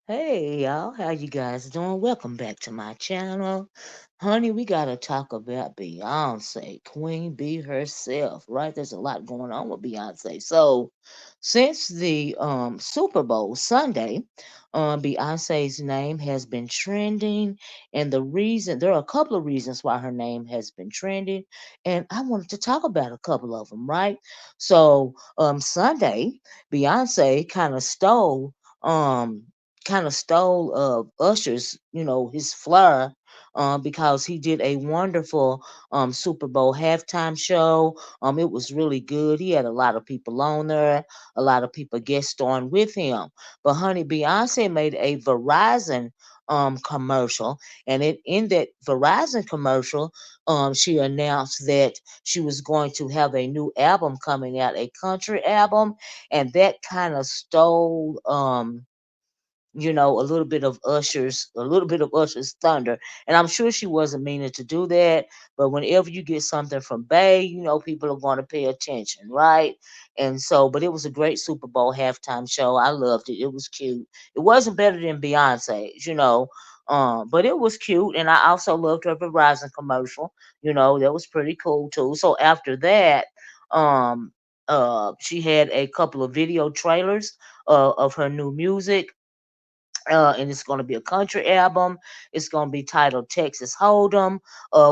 Hey y'all, how you guys doing? Welcome back to my channel. Honey, we gotta talk about Beyonce, Queen Bee herself, right? There's a lot going on with Beyonce. So since the Super Bowl Sunday, Beyonce's name has been trending, and there are a couple of reasons why her name has been trending, and I wanted to talk about a couple of them, right? So Sunday, Beyonce um kind of stole Usher's, his flair, because he did a wonderful Super Bowl halftime show. It was really good. He had a lot of people on there, a lot of people guest on with him. But honey, Beyonce made a Verizon commercial, and in that Verizon commercial, she announced that she was going to have a new album coming out, a country album, and that kind of stole a little bit of Usher's thunder. And I'm sure she wasn't meaning to do that, but whenever you get something from Bay, people are going to pay attention, right? And so, but it was a great Super Bowl halftime show. I loved it. It was cute. It wasn't better than Beyonce's, but it was cute. And I also loved her Verizon commercial. That was pretty cool too. So after that, um, she had a couple of video trailers of her new music, and it's going to be a country album. It's going to be titled Texas Hold'em.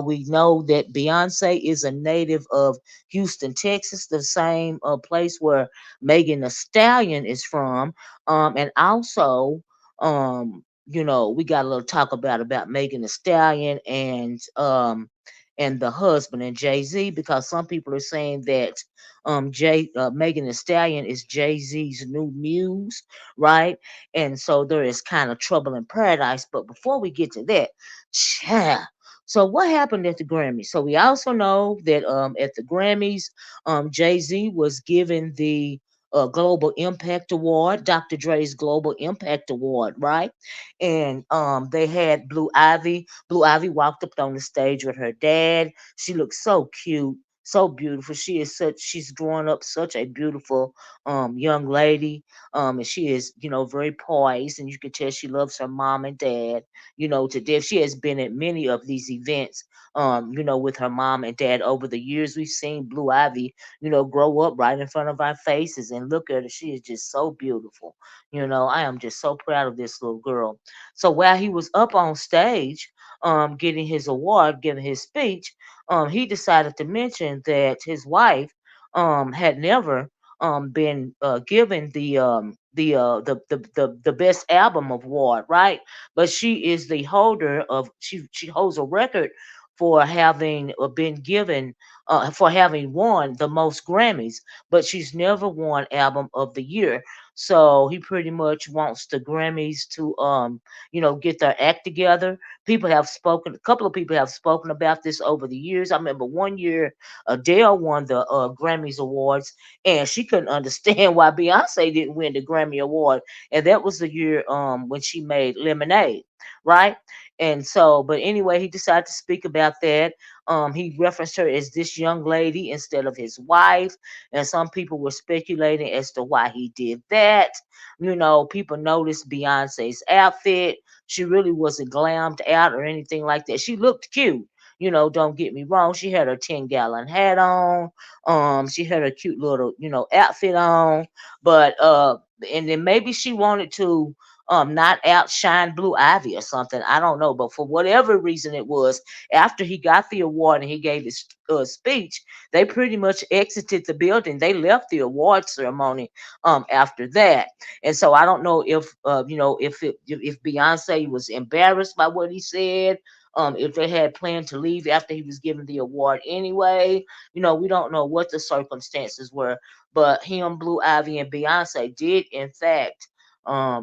We know that Beyonce is a native of Houston, Texas, the same place where Megan Thee Stallion is from. And also, we got a little talk about Megan Thee Stallion and the husband and Jay-Z, because some people are saying that Megan Thee Stallion is Jay-Z's new muse, right? And so there is kind of trouble in paradise. But before we get to that, child, so what happened at the Grammys? So we also know that at the Grammys, Jay-Z was given the Global Impact Award, Dr. Dre's Global Impact Award, right? And they had Blue Ivy. Blue Ivy walked up on the stage with her dad. She looked so cute, so beautiful. She's growing up such a beautiful young lady, and she is, very poised, and you can tell she loves her mom and dad, to death. She has been at many of these events, with her mom and dad over the years. We've seen Blue Ivy, grow up right in front of our faces, and look at her. She is just so beautiful. I am just so proud of this little girl. So while he was up on stage, getting his award, giving his speech, he decided to mention that his wife had never been given the best album award, right? But she is the holder of she holds a record for having been given for having won the most Grammys, but she's never won album of the year. So he pretty much wants the Grammys to get their act together. A couple of people have spoken about this over the years. I remember one year Adele won the Grammys awards, and she couldn't understand why Beyonce didn't win the Grammy award, and that was the year when she made Lemonade, right? And so, but anyway, he decided to speak about that. He referenced her as this young lady instead of his wife, and some people were speculating as to why he did that. People noticed Beyonce's outfit. She really wasn't glammed out or anything like that. She looked cute. Don't get me wrong. She had her 10-gallon hat on. She had a cute little, outfit on. But and then maybe she wanted to not outshine Blue Ivy or something. I don't know. But for whatever reason it was, after he got the award and he gave his speech, they pretty much exited the building. They left the award ceremony after that. And so I don't know if Beyonce was embarrassed by what he said, if they had planned to leave after he was given the award anyway. We don't know what the circumstances were, but him, Blue Ivy, and Beyonce did in fact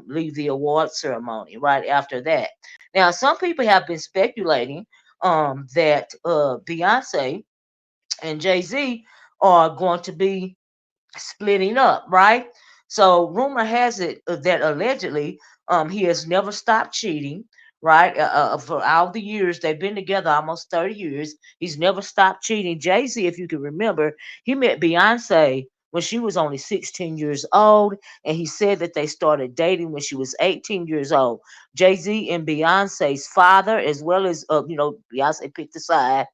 leave the award ceremony right after that. Now, some people have been speculating that Beyonce and Jay-Z are going to be splitting up, right? So rumor has it that allegedly he has never stopped cheating, right? For all the years they've been together, almost 30 years, he's never stopped cheating. Jay-Z, if you can remember, he met Beyonce when she was only 16 years old, and he said that they started dating when she was 18 years old. Jay-Z and Beyonce's father, as well as Beyonce picked a side.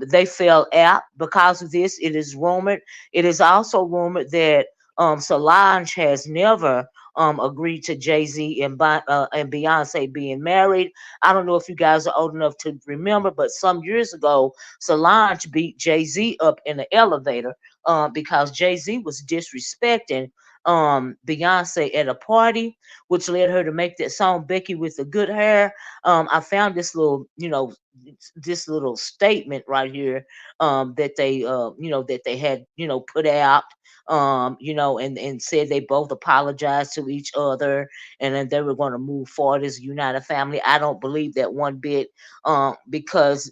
They fell out because of this. It is rumored. It is also rumored that Solange has never agreed to Jay-Z and Beyonce being married. I don't know if you guys are old enough to remember, but some years ago, Solange beat Jay-Z up in the elevator because Jay-Z was disrespecting Beyonce at a party, which led her to make that song Becky with the Good Hair. I found this little statement right here that they had put out, and said they both apologized to each other, and then they were going to move forward as a united family. I don't believe that one bit, because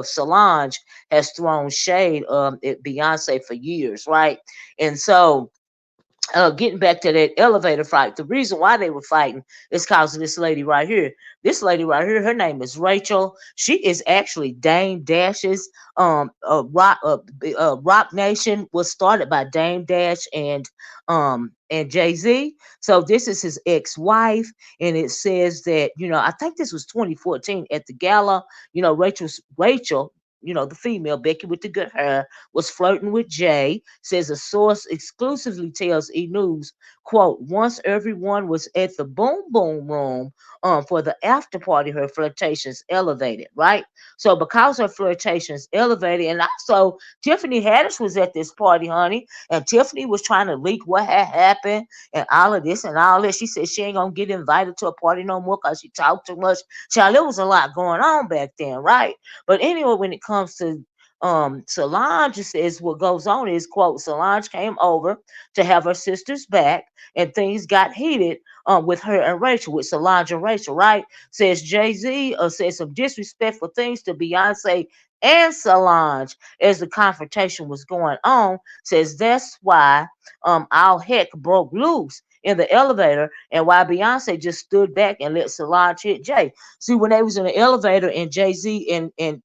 Solange has thrown shade at Beyonce for years, right? And so getting back to that elevator fight, the reason why they were fighting is because of this lady right here. This lady right here, her name is Rachel. She is actually Dame Dash's Rock Nation was started by Dame Dash and Jay-Z. So this is his ex-wife, and it says that, I think this was 2014 at the gala. Rachel, the female Becky with the good hair, was flirting with Jay, says a source exclusively tells E! News, quote, once everyone was at the Boom Boom Room for the after party, her flirtations elevated, right? So because her flirtations elevated, and also Tiffany Haddish was at this party, honey, and Tiffany was trying to leak what had happened and all of this and all that. She said she ain't gonna get invited to a party no more because she talked too much. Child, there was a lot going on back then, right? But anyway, when it comes to Solange, says what goes on is, quote, Solange came over to have her sisters back, and things got heated with her and Rachel, with Solange and Rachel, right? Says Jay-Z said some disrespectful things to Beyonce and Solange as the confrontation was going on. Says that's why all heck broke loose in the elevator, and why Beyonce just stood back and let Solange hit Jay. See, when they was in the elevator and Jay-Z and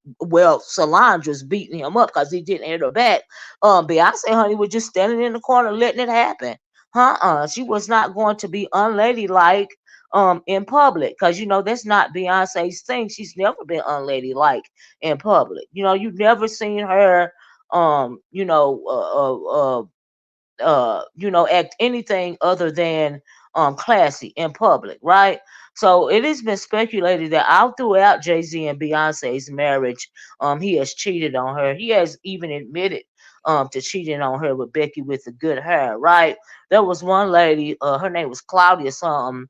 Solange was beating him up because he didn't hit her back, Beyonce, honey, was just standing in the corner letting it happen. She was not going to be unladylike in public, because that's not Beyonce's thing. She's never been unladylike in public. You've never seen her act anything other than classy in public, right? So it has been speculated that all throughout Jay-Z and Beyonce's marriage, he has cheated on her. He has even admitted to cheating on her with Becky with the good hair, right? There was one lady, her name was Claudia something.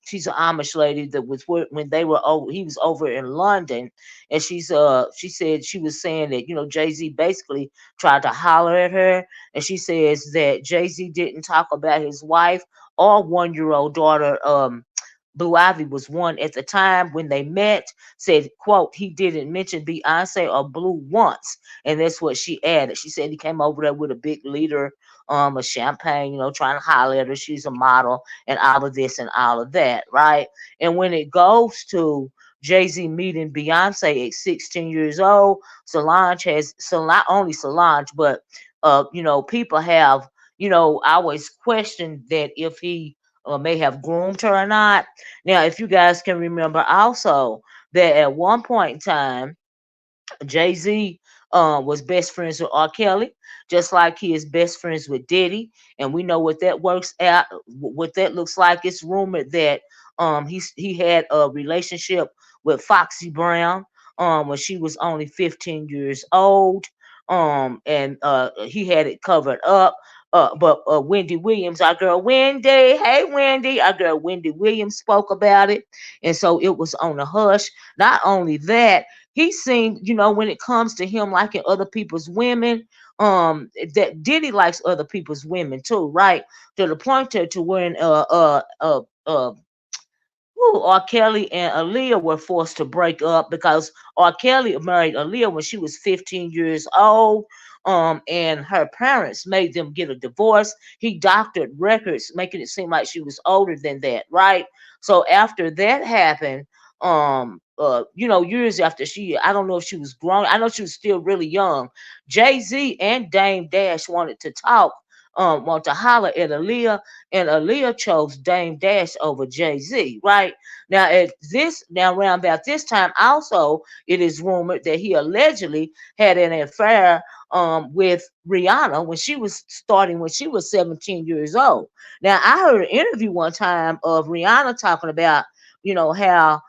She's an Amish lady that was when they were over. He was over in London, and she said she was saying that Jay-Z basically tried to holler at her, and she says that Jay-Z didn't talk about his wife or 1-year-old daughter. Blue Ivy was one at the time when they met. Said, quote, he didn't mention Beyonce or Blue once. And that's what she added. She said he came over there with a big liter of champagne, trying to holler at her. She's a model and all of this and all of that, right? And when it goes to Jay-Z meeting Beyonce at 16 years old, Solange has, so not only Solange, but people have, always questioned that if he may have groomed her or not. Now, if you guys can remember also that at one point in time, Jay-Z was best friends with R. Kelly, just like he is best friends with Diddy. And we know what that works out, what that looks like. It's rumored that he had a relationship with Foxy Brown when she was only 15 years old. And he had it covered up. But Wendy Williams, our girl Wendy, hey Wendy, our girl Wendy Williams spoke about it. And so it was on a hush. Not only that, he seemed, when it comes to him liking other people's women, that Diddy likes other people's women too, right? To the point to when R. Kelly and Aaliyah were forced to break up because R. Kelly married Aaliyah when she was 15 years old. And her parents made them get a divorce. He doctored records, making it seem like she was older than that, right? So after that happened, years after I don't know if she was grown. I know she was still really young. Jay-Z and Dame Dash wanted to talk, want to holler at Aaliyah, and Aaliyah chose Dame Dash over Jay-Z, right? Now around about this time, also it is rumored that he allegedly had an affair with Rihanna when she was 17 years old. Now I heard an interview one time of Rihanna talking about, how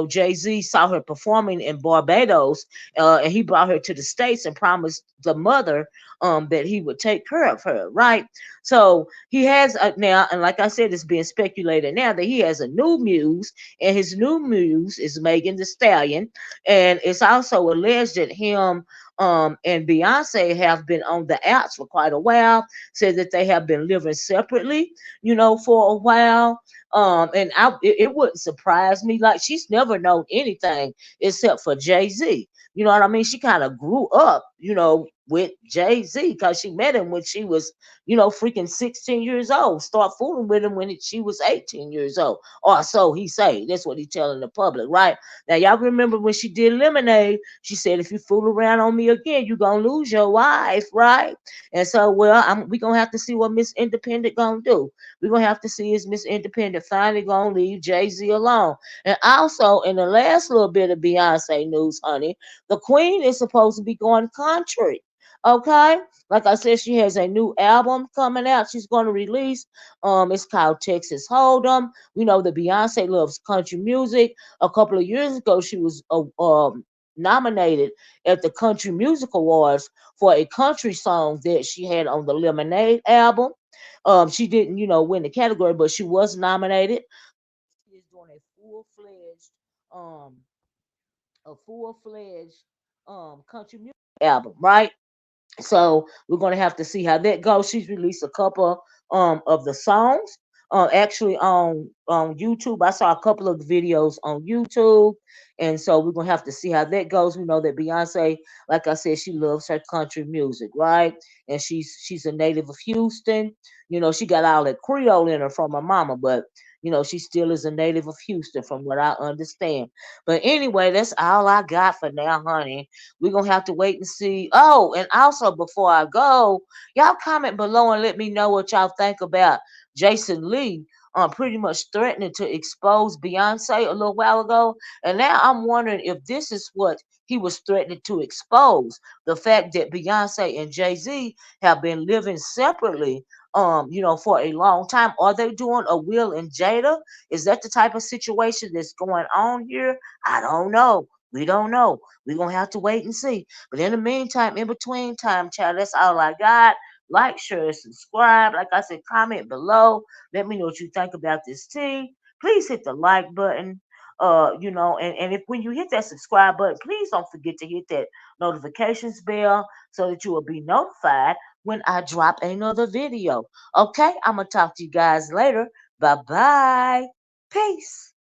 Jay-Z saw her performing in Barbados, and he brought her to the States and promised the mother that he would take care of her, right? So he has now, and like I said, it's being speculated now that he has a new muse, and his new muse is Megan the Stallion, and it's also alleged that him and Beyonce have been on the outs for quite a while. Said that they have been living separately, for a while. It wouldn't surprise me. Like, she's never known anything except for Jay-Z. You know what I mean? She kind of grew up, with Jay-Z because she met him when she was, freaking 16 years old. Start fooling with him when she was 18 years old. Or so he say. That's what he telling the public, right? Now, y'all remember when she did Lemonade, she said, if you fool around on me again, you're going to lose your wife, right? And so, well, we going to have to see what Miss Independent going to do. We're going to have to see is Miss Independent finally going to leave Jay-Z alone. And also, in the last little bit of Beyonce news, honey, the Queen is supposed to be going country. Okay, like I said, she has a new album coming out. She's going to release. It's called Texas Hold'em. We know that Beyonce loves country music. A couple of years ago, she was nominated at the Country Music Awards for a country song that she had on the Lemonade album. She didn't, win the category, but she was nominated. She is doing um, a full fledged country music album, right? So we're gonna have to see how that goes. She's released a couple of the songs. Actually on YouTube. I saw a couple of the videos on YouTube. And so we're gonna have to see how that goes. We know that Beyonce, like I said, she loves her country music, right? And she's a native of Houston. She got all that Creole in her from her mama, but she still is a native of Houston, from what I understand. But anyway, that's all I got for now, honey. We're gonna have to wait and see. Oh, and also before I go, y'all comment below and let me know what y'all think about Jason Lee pretty much threatening to expose Beyonce a little while ago. And now I'm wondering if this is what he was threatening to expose. The fact that Beyonce and Jay-Z have been living separately for a long time. Are they doing a Will and Jada? Is that the type of situation that's going on here? I don't know. We don't know. We're gonna have to wait and see. But in the meantime, in between time, child, that's all I got. Like, share, subscribe. Like I said, comment below. Let me know what you think about this tea. Please hit the like button. And if when you hit that subscribe button, please don't forget to hit that notifications bell so that you will be notified when I drop another video. Okay, I'm gonna talk to you guys later. Bye bye. Peace.